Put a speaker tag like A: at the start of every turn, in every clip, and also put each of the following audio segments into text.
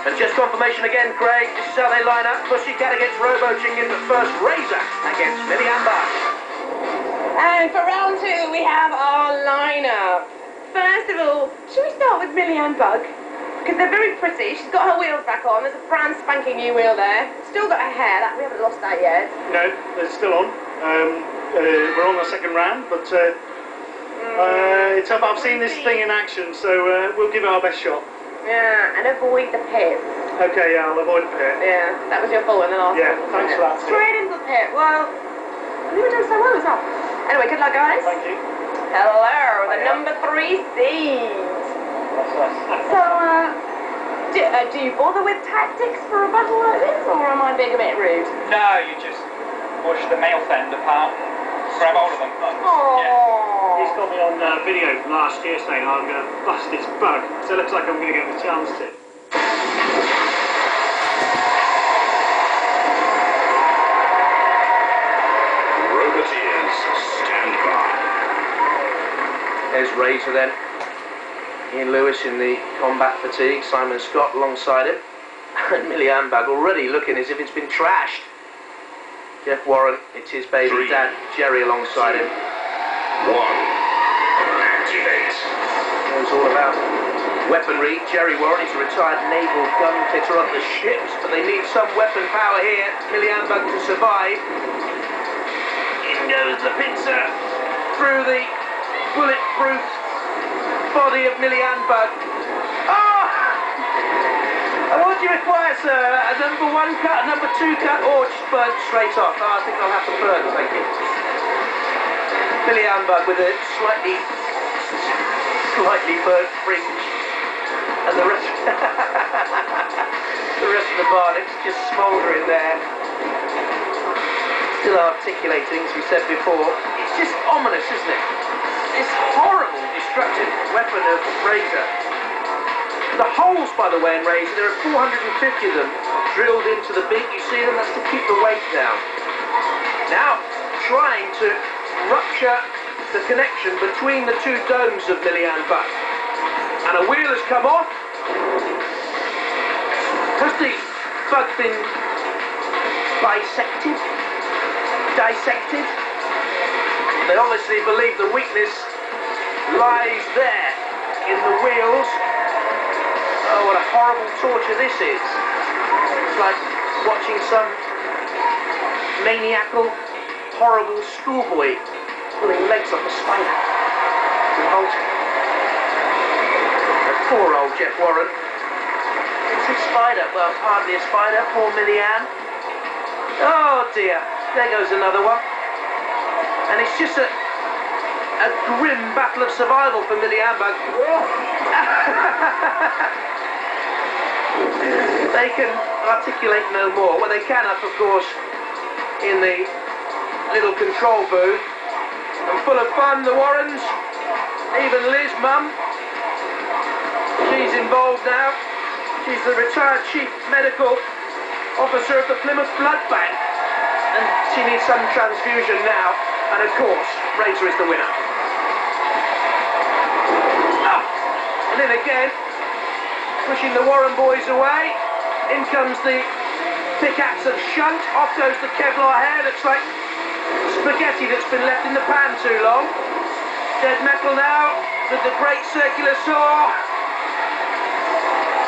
A: And just confirmation again, Craig, this is how they line up. Pussycat against Robo Chicken, but first Razer against Millian Bug.
B: And for round 2, we have our lineup. First of all, should we start with Millian Bug? Because they're very pretty. She's got her wheels back on. There's a brand spanking new wheel there. Still got her hair. We haven't lost that yet.
C: No, it's still on. We're on the second round, but it's up. I've seen this thing in action, so we'll give it our best shot.
B: Yeah, and avoid the pit.
C: Okay, yeah, I'll avoid the pit.
B: Yeah, that was your fault in the last one.
C: Yeah, thanks for that.
B: Straight into the pit. Well, we were doing so well as well. Anyway, good luck, guys.
C: Thank you.
B: Hello, the number 3 seed. So, do you bother with tactics for a battle like this, or am I being a bit rude?
D: No, you just push the male fend apart, grab hold of them.
B: Aww.
D: Yeah.
C: He's got me on video from last year saying I'm going to bust this bug, so it looks like I'm going to get the chance to.
E: Roboteers, stand by.
A: There's Razer then. Ian Lewis in the combat fatigue, Simon Scott alongside him. And Millian Bug already looking as if it's been trashed. Jeff Warren, it's his baby dad, Jerry alongside him.
E: 1. Activate.
A: It's all about weaponry. Jerry Warren is a retired naval gun fitter on the ships, but they need some weapon power here. Millian Bug to survive. In goes the pincer through the bulletproof body of Millian Bug. Oh! And what do you require, sir? A number 1 cut, a number 2 cut, or just burnt straight off? Oh, I think I'll have to burn, thank you. Millian Bug with a slightly burnt fringe. And the rest the rest of the barnet's just smouldering there. Still articulating, as we said before. It's just ominous, isn't it? This horrible, destructive weapon of Razer. The holes, by the way, in Razer, there are 450 of them drilled into the beak. You see them? That's to keep the weight down. Now, trying to rupture the connection between the 2 domes of Millian Bug. And a wheel has come off. Has the bug been bisected? Dissected? They obviously believe the weakness lies there in the wheels. Oh, what a horrible torture this is. It's like watching some maniacal, horrible schoolboy pulling legs off a spider. Revolting. Poor old Jeff Warren. It's a spider. Well, hardly a spider. Poor Millian. Oh dear. There goes another one. And it's just a grim battle of survival for Millian Bug. They can articulate no more. Well, they can up, of course, in the little control booth. And full of fun, the Warrens. Even Liz, mum. She's involved now. She's the retired chief medical officer of the Plymouth Blood Bank. And she needs some transfusion now. And of course, Razer is the winner. Oh! And then again, pushing the Warren boys away. In comes the pickaxe of shunt. Off goes the Kevlar hair. Looks like spaghetti that's been left in the pan too long. Dead metal now with the great circular saw.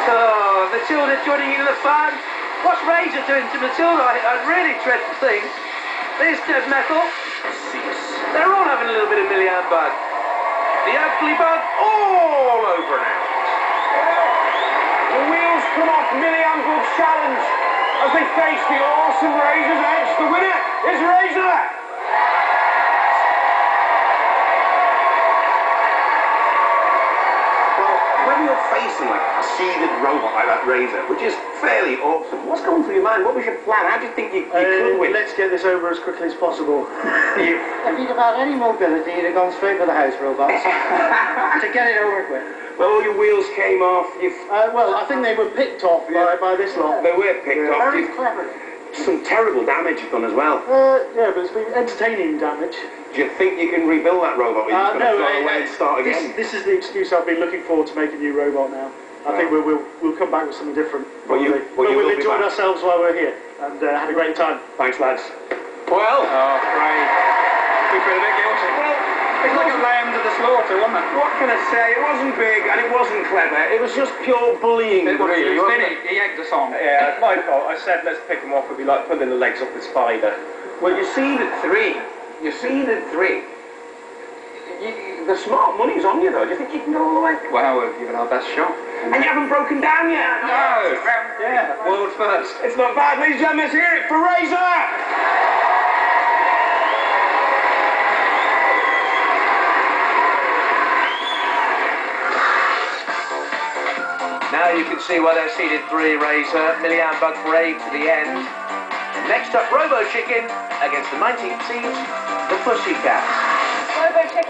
A: Oh, Matilda joining in the fun. What's Razer doing to Matilda? I really dread to think. There's dead metal. They're all having a little bit of Millian Bug. The ugly bug all over now.
F: The wheels come off Millian Bug's challenge as they face the awesome Razer's Edge. The winner is Razer.
E: When you're facing like a seeded robot like that Razer, which is fairly awesome, what's going through your mind? What was your plan? How do you think you could win?
C: Let's get this over as quickly as possible.
G: If you'd have had any mobility, you'd have gone straight for the house robots to get it over quick.
E: Well, all your wheels came off.
G: Well, I think they were picked off by this lot.
E: They were picked off.
G: Very clever.
E: Some terrible damage done as well.
C: Yeah, but it's been entertaining damage.
E: Do you think you can rebuild that robot? Or are you just going to throw it away and start again?
C: This is the excuse I've been looking for to make a new robot now. I think we'll come back with something different.
E: But you
C: We've
E: will be
C: enjoyed
E: back.
C: ourselves while we're here and had a great time.
E: Thanks, lads. Well,
D: Oh, great. We feel a bit guilty.
E: well,
D: It's like a lamb to the slaughter, wasn't it?
E: what can I say? It wasn't big and it wasn't clever. It was just pure bullying,
D: It was
E: really, wasn't it?
D: Vinny, he egged us on.
E: Yeah, it's my fault. I said let's pick him off. It'd be like pulling the legs off the spider. Well, you see the three. The smart money's on you, though. Do you think you can go all the way?
D: Well, we've given our best shot.
E: And you haven't broken down yet?
D: No! Yeah, world first.
E: It's not bad. Ladies and gentlemen, let's hear it for Razer!
A: Now you can see why they're seeded 3, Razer. Millian Bug brave to the end. Next up, Robo Chicken against the 19th seeds, the Pussycats.
B: Robo Chicken.